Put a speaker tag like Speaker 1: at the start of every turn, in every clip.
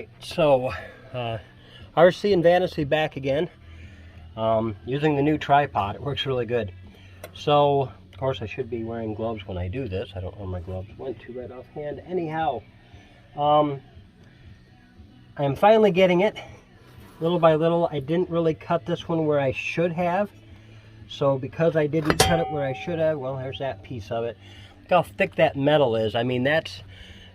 Speaker 1: Alright, so RC and Vantasy back again, using the new tripod. It works really good. So, of course I should be wearing gloves when I do this. I don't know where my gloves went to right offhand. Anyhow, I am finally getting it, little by little. I didn't really cut this one where I should have. So because I didn't cut it where I should have, well, there's that piece of it. Look how thick that metal is. I mean, that's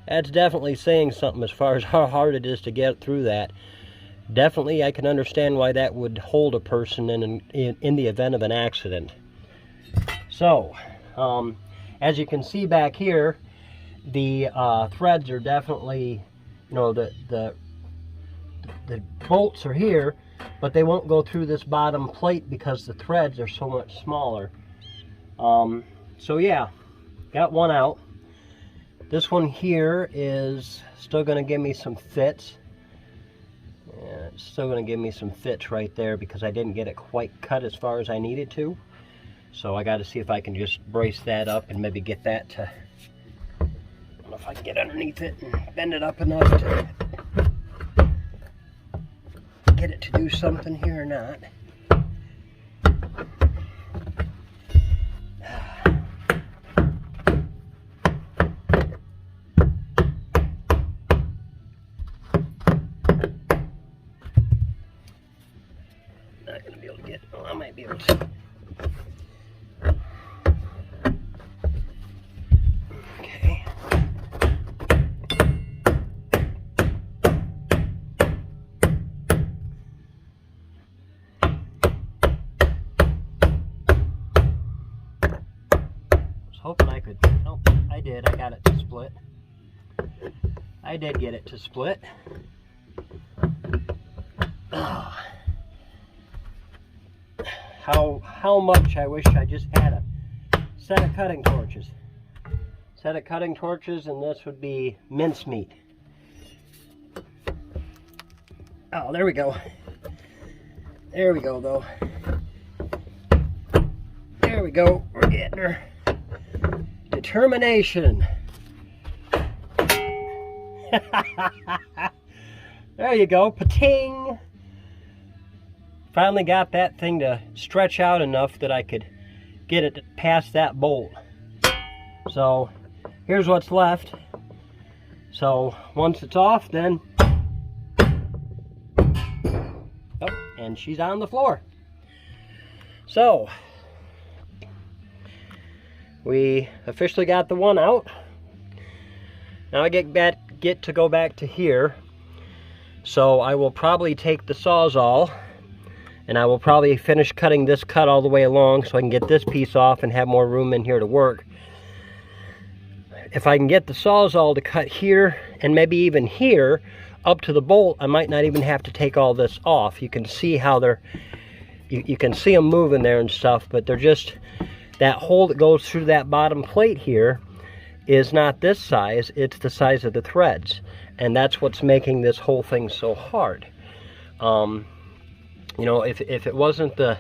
Speaker 1: definitely saying something as far as how hard it is to get through that. Definitely, I can understand why that would hold a person in the event of an accident. So, as you can see back here, the threads are definitely, you know, the bolts are here, but they won't go through this bottom plate because the threads are so much smaller. So yeah, got one out. This one here is still going to give me some fits. Yeah, it's still going to give me some fits right there because I didn't get it quite cut as far as I needed to. So I got to see if I can just brace that up and maybe get that to, I don't know if I can get underneath it and bend it up enough to get it to do something here or not. Not going to be able to get, oh, I might be able to. Okay. Hoping I could, oh, I did, I got it to split. I did get it to split. Oh. How much I wish I just had a set of cutting torches. Set of cutting torches, and this would be mincemeat. Oh, there we go. There we go, though. There we go, we're getting her. Determination. There you go, pa-ting. Finally got that thing to stretch out enough that I could get it past that bolt. So here's what's left. So once it's off, then, oh, and she's on the floor. So we officially got the one out. Now I get to go back to here. So I will probably take the Sawzall and I will probably finish cutting this cut all the way along so I can get this piece off and have more room in here to work. If I can get the Sawzall to cut here and maybe even here up to the bolt, I might not even have to take all this off. You can see how they're, you can see them moving there and stuff, but they're just, that hole that goes through that bottom plate here is not this size, it's the size of the threads. And that's what's making this whole thing so hard. You know, if it wasn't for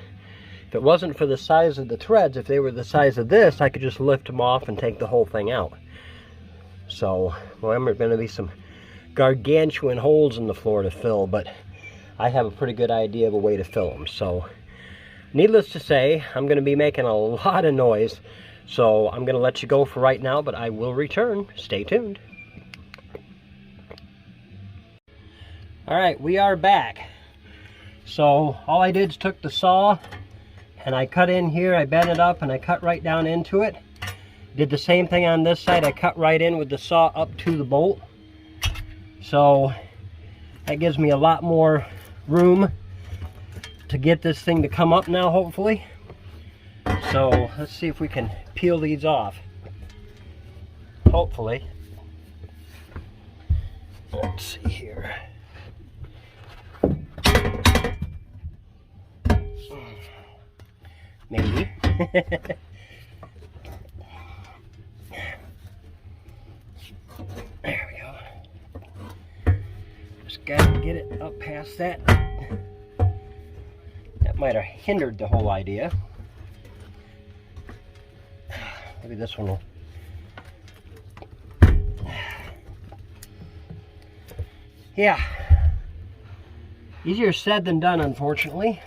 Speaker 1: the size of the threads, if they were the size of this, I could just lift them off and take the whole thing out. So, well, there are going to be some gargantuan holes in the floor to fill, but I have a pretty good idea of a way to fill them. So, needless to say, I'm going to be making a lot of noise. So, I'm going to let you go for right now, but I will return. Stay tuned. Alright, we are back. So all I did is took the saw and I cut in here, I bent it up and I cut right down into it. Did the same thing on this side, I cut right in with the saw up to the bolt. So that gives me a lot more room to get this thing to come up now, hopefully. So let's see if we can peel these off. Hopefully. Let's see here. Maybe. There we go. Just gotta get it up past that. That might have hindered the whole idea. Maybe this one will. Yeah. Easier said than done, unfortunately.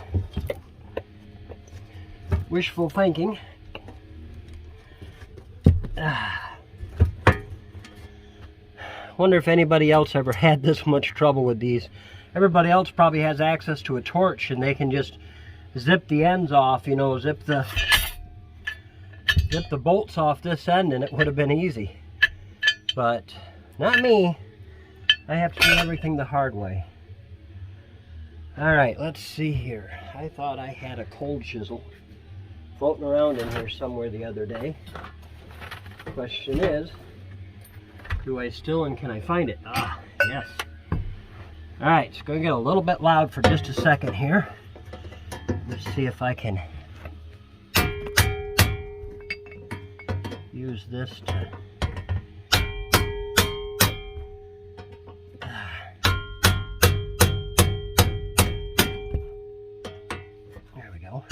Speaker 1: Wishful thinking. Wonder if anybody else ever had this much trouble with these. Everybody else probably has access to a torch and they can just zip the ends off, you know, zip the bolts off this end and it would have been easy. But not me. I have to do everything the hard way. Alright, let's see here. I thought I had a cold chisel floating around in here somewhere the other day. Question is, do I still, and can I find it? Ah, yes. Alright, it's going to get a little bit loud for just a second here. Let's see if I can use this to... There we go.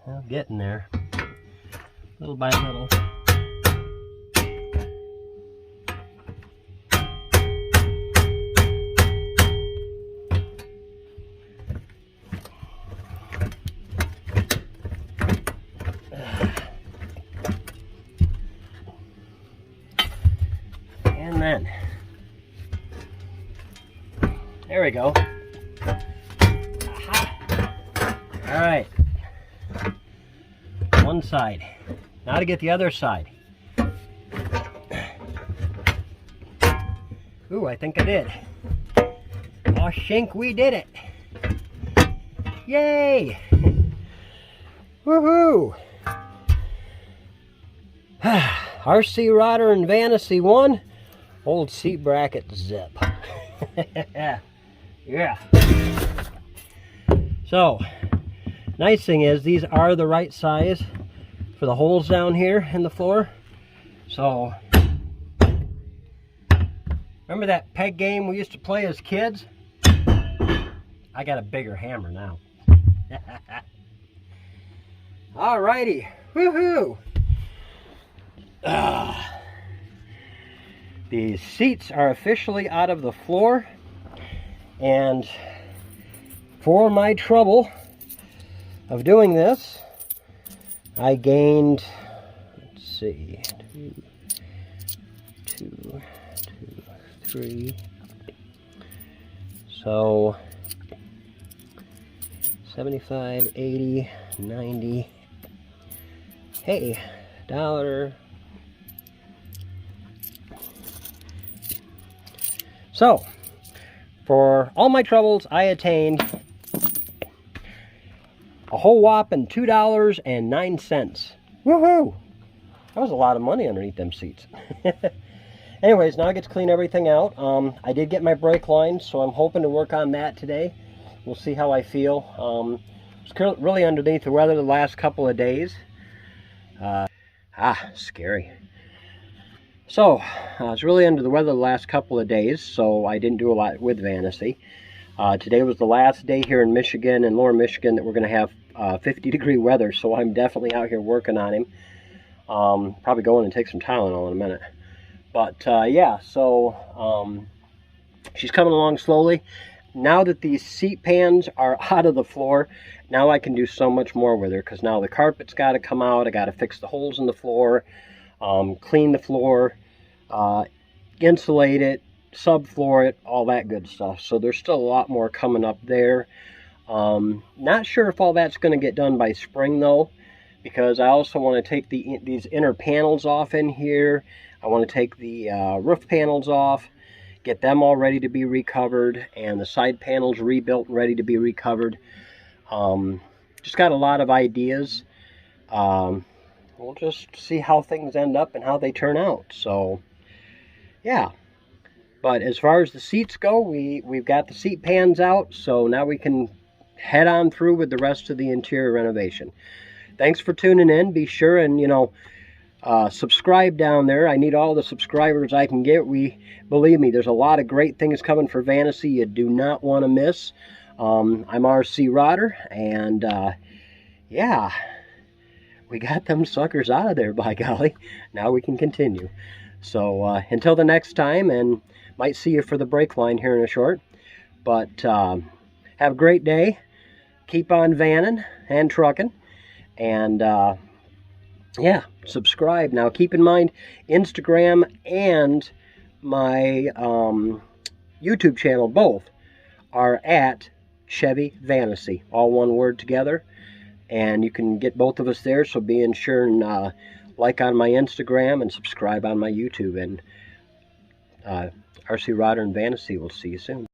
Speaker 1: Well, getting there, little by little. And then, there we go. Aha. All right. One side. Now to get the other side. Ooh, I think I did. Oh, shink, we did it. Yay! Woohoo! RC Rotter and Vantasy 1. Old seat bracket zip. Yeah. So, nice thing is these are the right size for the holes down here in the floor. So, remember that peg game we used to play as kids? I got a bigger hammer now. Alrighty, woohoo! The seats are officially out of the floor, and for my trouble of doing this, I gained, let's see, two, three, so 75, 80, 90, hey, $1. So, for all my troubles, I attained a whole whopping $2.09. Woohoo! That was a lot of money underneath them seats. Anyways, now I get to clean everything out. I did get my brake lines, so I'm hoping to work on that today. We'll see how I feel. It's really underneath the weather the last couple of days. Scary. So, I was really under the weather the last couple of days, so I didn't do a lot with Vantasy. Today was the last day here in Michigan and lower Michigan that we're going to have 50-degree weather, so I'm definitely out here working on him. Probably going and take some Tylenol in a minute. But yeah, so she's coming along slowly. Now that these seat pans are out of the floor, now I can do so much more with her, because now the carpet's got to come out. I got to fix the holes in the floor, clean the floor, insulate it, subfloor it, all that good stuff. So there's still a lot more coming up there. Not sure if all that's going to get done by spring though, because I also want to take these inner panels off in here. I want to take the roof panels off, get them all ready to be recovered, and the side panels rebuilt and ready to be recovered. Just got a lot of ideas. We'll just see how things end up and how they turn out. So yeah, but as far as the seats go, we've got the seat pans out, so now we can head on through with the rest of the interior renovation. Thanks for tuning in. Be sure and, subscribe down there. I need all the subscribers I can get. Believe me, there's a lot of great things coming for Vantasy you do not want to miss. I'm RC Rodder, and yeah, we got them suckers out of there, by golly. Now we can continue. So until the next time, and might see you for the brake line here in a short. But have a great day. Keep on vanning and trucking. And yeah, subscribe. Now keep in mind, Instagram and my YouTube channel both are at Chevy Vantasy, all one word together. And you can get both of us there, so be sure and like on my Instagram and subscribe on my YouTube. And RC Rodder and Vantasy, we'll see you soon.